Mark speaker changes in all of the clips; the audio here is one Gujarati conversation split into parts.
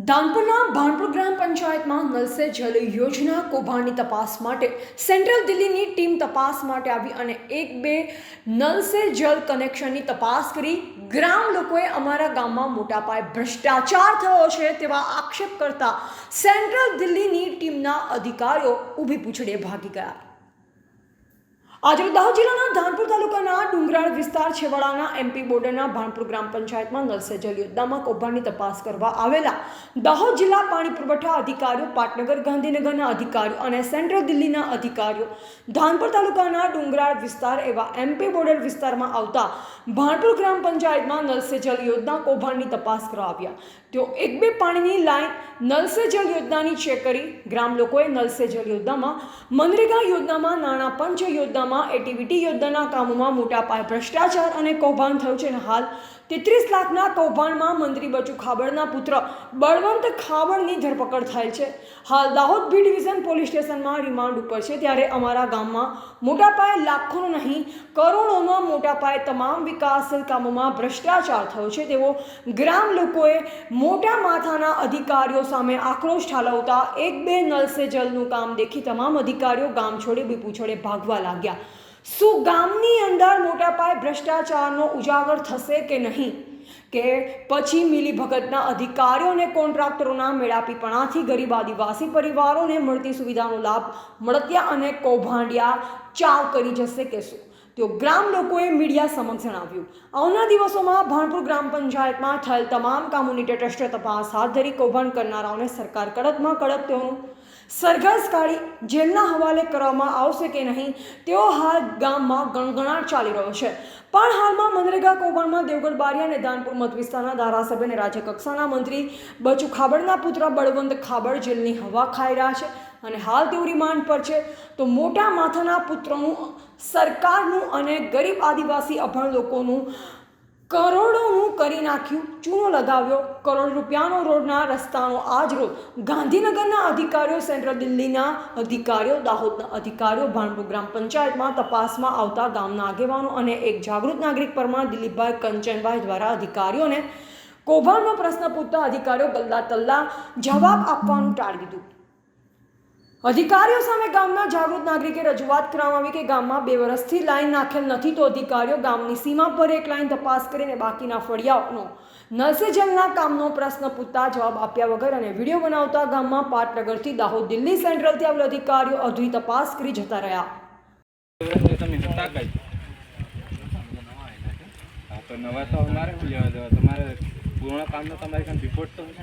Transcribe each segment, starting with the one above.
Speaker 1: દાનપુરના ભાણપુર ગ્રામ પંચાયતમાં નલ સે જલ યોજના કૌભાંડની તપાસ માટે સેન્ટ્રલ દિલ્હીની ટીમ તપાસ માટે આવી અને એક બે નલ સે જલ કનેક્શનની તપાસ કરી ગ્રામ લોકોએ અમારા ગામમાં મોટા પાયે ભ્રષ્ટાચાર થયો છે તેવા આક્ષેપ કરતા સેન્ટ્રલ દિલ્હીની ટીમના અધિકારીઓ ઊભી પૂંછડીએ ભાગી ગયા। આજે દાહોદ જિલ્લાના ધાનપુર તાલુકાના ડુંગરાળ વિસ્તાર છેવાડાના એમપી બોર્ડરના ભાણપુર ગ્રામ પંચાયતમાં નલ સે જલ યોજનામાં કૌભાંડની તપાસ કરવા આવેલા દાહોદ જિલ્લા પાણી પુરવઠા અધિકારીઓ, પાટનગર ગાંધીનગરના અધિકારીઓ અને સેન્ટ્રલ દિલ્હીના અધિકારીઓ ધાનપુર તાલુકાના ડુંગરાળ વિસ્તાર એવા એમપી બોર્ડર વિસ્તારમાં આવતા ભાણપુર ગ્રામ પંચાયતમાં નલ સે જલ યોજના કૌભાંડની તપાસ કરવા આવ્યા। તેઓ એક બે પાણીની લાઈન નલ સે જલ યોજનાની ચેક કરી ગ્રામ લોકોએ નલ સે જલ યોજનામાં, મનરેગા યોજનામાં, નાણાં પંચ યોજનામાં, એટીવીટી યોજનાના કામોમાં મોટા પાયે ભ્રષ્ટાચાર અને કૌભાંડ થયું છે અને હાલ 33 લાખના કૌભાંડમાં મંત્રી બચુ ખાબડના પુત્ર બળવંત ખાબડની ધરપકડ થયેલ છે। હાલ દાહોદ બી ડિવિઝન પોલીસ સ્ટેશનમાં રિમાન્ડ ઉપર છે। ત્યારે અમારા ગામમાં મોટા પાયે લાખોનો નહીં કરોડોના મોટા પાયે તમામ વિકાસ કામોમાં ભ્રષ્ટાચાર થયો છે તેવો ગ્રામ લોકોએ મોટા માથાના અધિકારીઓ સામે આક્રોશ ઠાલવતા એક બે નલ સે જલનું કામ દેખી તમામ અધિકારીઓ ગામ છોડી બી પૂછડે ભાગવા લાગ્યા। શું ગામની અંદર મોટા પાયે ભ્રષ્ટાચારનો ઉજાગર થશે કે નહીં, કે પછી મિલીભગતના અધિકારીઓ અને કોન્ટ્રાક્ટરોના મેળાપીપણાથી ગરીબ આદિવાસી પરિવારોને મળતી સુવિધાનો લાભ મળત્યા અને કૌભાંડિયા ચાવ કરી જશે કે શું, તેઓ ગ્રામ લોકોએ મીડિયા સમક્ષ જણાવ્યું। આવનારા દિવસોમાં ભાણપુર ગ્રામ પંચાયતમાં થયેલ તમામ કામોની તટસ્થ તપાસ હાથ ધરી કૌભાંડ કરનારાઓને સરકાર કડકમાં કડક તેઓનું સરઘસ કાઢી જેલના હવાલે કરવામાં આવશે કે નહીં તેઓ હાલ ગામમાં ગણગણાટ ચાલી રહ્યો છે। પણ હાલમાં મનરેગા કૌભાંડમાં દેવગઢ બારિયા અને દાનપુર મત વિસ્તારના ધારાસભ્ય અને રાજ્ય કક્ષાના મંત્રી બચુ ખાબડના પુત્ર બળવંત ખાબડ જેલની હવા ખાઈ રહ્યા છે અને હાલ તેઓ રિમાન્ડ પર છે। તો મોટા માથાના પુત્રનું, સરકારનું અને ગરીબ આદિવાસી અભણ લોકોનું કરોડોનું કરી નાખ્યું, ચૂનો લગાવ્યો। કરોડ રૂપિયાનો રોડના રસ્તાનો આજ રોજ ગાંધીનગરના અધિકારીઓ, સેન્ટ્રલ દિલ્હીના અધિકારીઓ, દાહોદના અધિકારીઓ ભાણપુર ગ્રામ પંચાયતમાં તપાસમાં આવતા ગામના આગેવાનો અને એક જાગૃત નાગરિક પરમાર દિલીપભાઈ કંચનભાઈ દ્વારા અધિકારીઓને કૌભાંડનો પ્રશ્ન પૂછતા અધિકારીઓ ગલ્લા તલ્લા જવાબ આપવાનું ટાળી દીધું। અધિકારીઓ સામે ગામના જાગૃત નાગરિકે રજૂઆત કરવામાં આવી કે ગામમાં 2 વર્ષથી લાઈન નાખેલ નથી, તો અધિકારીઓ ગામની સીમા પર એક લાઈન તપાસ કરીને બાકીના ફળિયાઓનો નલ સે જલના કામનો પ્રશ્ન પૂછતા જવાબ આપ્યા વગર અને વિડીયો બનાવતા ગામમાં પાટનગરથી દાહોદ, દિલ્હી સેન્ટ્રલથી આવેલા અધિકારીઓ અધૂરી તપાસ કરી જતા રહ્યા।
Speaker 2: પૂર્ણ કામનો તમારી ખાન રિપોર્ટ તો છે ને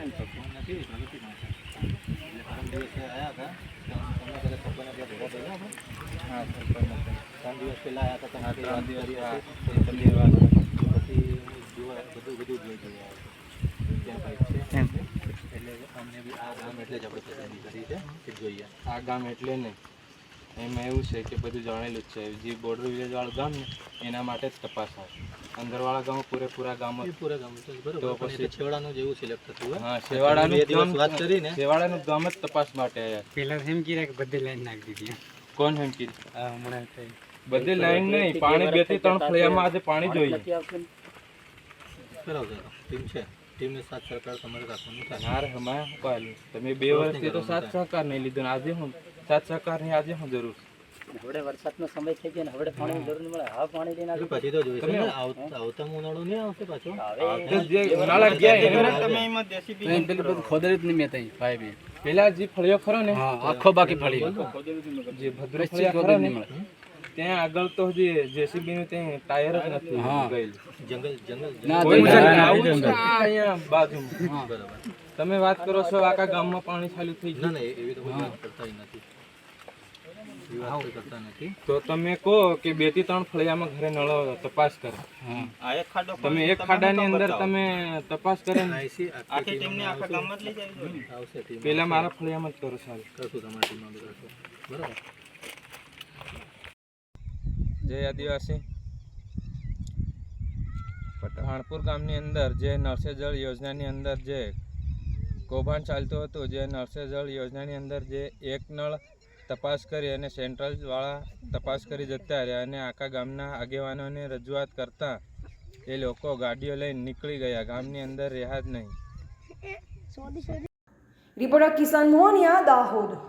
Speaker 2: हाँ 3 દિવસ પહેલા आया था તમે 3 દિવસ પછી બધું જોઈ ગયા એટલે અમને બી આ ગામ એટલે જ આપણે પસંદગી કરી છે કે જોઈએ આ ગામ એટલે નહીં, એમાં એવું છે કે બધું જાણેલું જ છે। જે બોર્ડર વિલેજવાળું ગામ ને એના માટે જ તપાસ આવે, અંદરવાળા ગામો પૂરા ગામો તો પછી છેવાડાનું જેવું સિલેક્ટ થતું હોય। હા, છેવાડાનું વાત કરીને છેવાડાનું ગામ જ તપાસ માટે આવ્યા।
Speaker 3: પહેલા એમ કીધા કે બધી લાઈન નાખી દીધી।
Speaker 2: કોણ એમ કીધું? હમણાં બધી લાઈન નહીં, પાણી 2 થી 3 ફળિયામાં આજે પાણી જોઈએ। બરાબર, ટીમ છે, ટીમને સાથ સહકાર તમારે રાખવાનું થાય। ના રે હમણાં કહ્યું તમે 2 વર્ષથી તો સાથ સહકાર નહીં લીધો ને આજે હું સાથ સહકારની આજે હું જરૂર છે?
Speaker 3: હવે વરસાદનો સમય થઈ ગયો ને હવે પાણીની જરૂર નહીં મળે, હવે પાણી લઈને આવી
Speaker 2: પછી તો જોઈશે ને આવતા ઉનાળો નહીં આવશે પાછો।
Speaker 3: જે
Speaker 2: ઉનાળા ગયા
Speaker 3: તમે એમાં દેશી બી પેલી બધું ખોદરી જ નહીં મેતા ભાઈ બી
Speaker 2: પેલા જે ફળિયો ખરો ને
Speaker 3: આખો બાકી ફળિયો
Speaker 2: જે ભદ્ર ફળિયા ખરો ને ત્યાં આગળ તો હજી જેસીબી નું ત્યાં ટાયર જ નથી ગયેલું। અહીંયા બાજુમાં બરાબર તમે વાત કરો છો આખા ગામમાં પાણી ચાલુ થઈ ગયું? ના એવી તો કોઈ કરતા નથી। તો તમે કહો કે 2 થી 3 ફળિયામાં ઘરે નળો તપાસ કરો, તમે એક ખાડાની અંદર તમે તપાસ કરે પેલા મારા ફળિયામાં જ કરો, સારું કરશું તમારી ટીમમાં બરાબર। જય આદિવાસી। ભાણપુર ગામની અંદર જે નળ સે જળ યોજનાની અંદર જે કૌભાંડ ચાલતું હતું, જે નળ સે જળ યોજનાની અંદર જે એક નળ તપાસ કરી અને સેન્ટ્રલવાળા તપાસ કરી જતા રહ્યા અને આખા ગામના આગેવાનોને રજૂઆત કરતા એ લોકો ગાડીઓ લઈને નીકળી ગયા, ગામની અંદર રહ્યા જ નહીં।
Speaker 1: રિપોર્ટર કિશન મોહનિયા, દાહોદ.